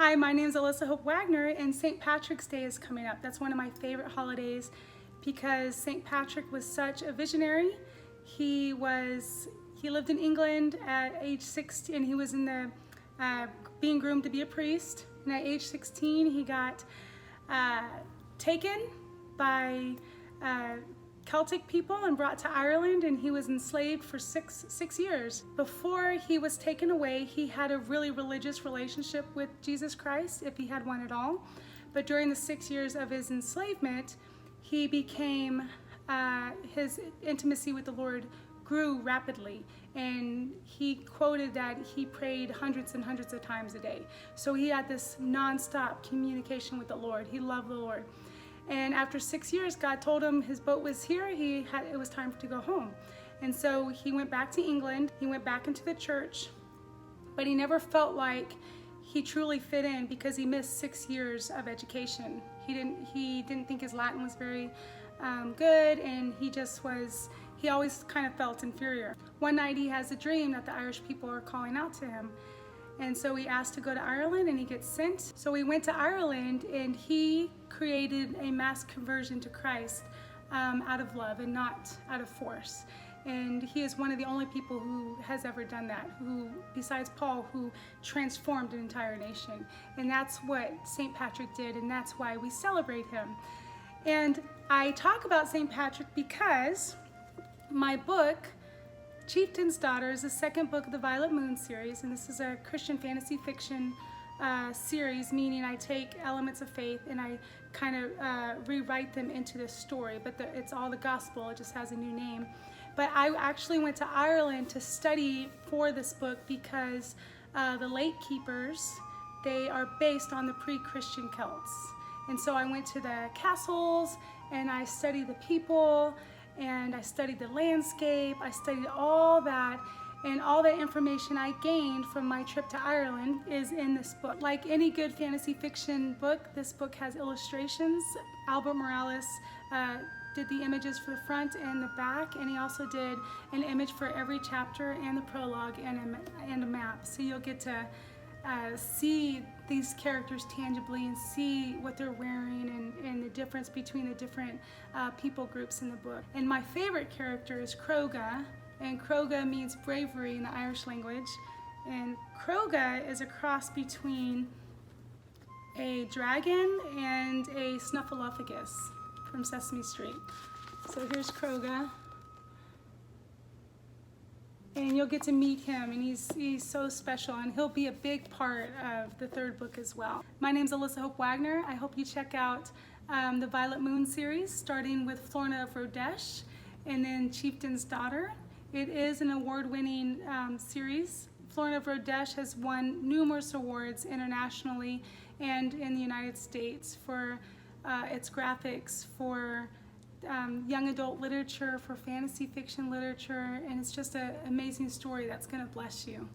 Hi, my name is Alyssa Hope Wagner, and St. Patrick's Day is coming up. That's one of my favorite holidays because St. Patrick was such a visionary. He lived in England at age 16, and he was in the being groomed to be a priest. And at age 16, he got taken by Celtic people and brought to Ireland, and he was enslaved for six years. Before he was taken away, he had a really religious relationship with Jesus Christ, if he had one at all. But during the 6 years of his enslavement, he became, his intimacy with the Lord grew rapidly, and he quoted that he prayed hundreds and hundreds of times a day. So he had this non-stop communication with the Lord. He loved the Lord. And after 6 years, God told him his boat was here. It was time to go home. And so he went back to England. He went back into the church, but he never felt like he truly fit in because he missed 6 years of education. He didn't think his Latin was very good, and he always kind of felt inferior. One night he has a dream that the Irish people are calling out to him. And so he asked to go to Ireland, and he gets sent. So he went to Ireland, and he created a mass conversion to Christ out of love and not out of force. And he is one of the only people who has ever done that, besides Paul, who transformed an entire nation. And that's what St. Patrick did, and that's why we celebrate him. And I talk about St. Patrick because my book, Chieftain's Daughter, is the second book of the Violet Moon series, and this is a Christian fantasy fiction series, meaning I take elements of faith and I kind of rewrite them into this story, but it's all the gospel, it just has a new name. But I actually went to Ireland to study for this book because the Lake Keepers, they are based on the pre-Christian Celts. And so I went to the castles and I studied the people, and I studied the landscape, I studied all that, and all the information I gained from my trip to Ireland is in this book. Like any good fantasy fiction book, this book has illustrations. Albert Morales did the images for the front and the back, and he also did an image for every chapter and the prologue and a map. So you'll get to see these characters tangibly and see what they're wearing and the difference between the different people groups in the book. And my favorite character is Croga, and Croga means bravery in the Irish language. And Croga is a cross between a dragon and a snuffleupagus from Sesame Street. So here's Croga. And you'll get to meet him, and he's so special, and he'll be a big part of the third book as well. My name's Alyssa Hope Wagner. I hope you check out the Violet Moon series, starting with Florna of Rhodesh, and then Chieftain's Daughter. It is an award-winning series. Florna of Rhodesh has won numerous awards internationally and in the United States for its graphics, for young adult literature, for fantasy fiction literature, and it's just an amazing story that's going to bless you.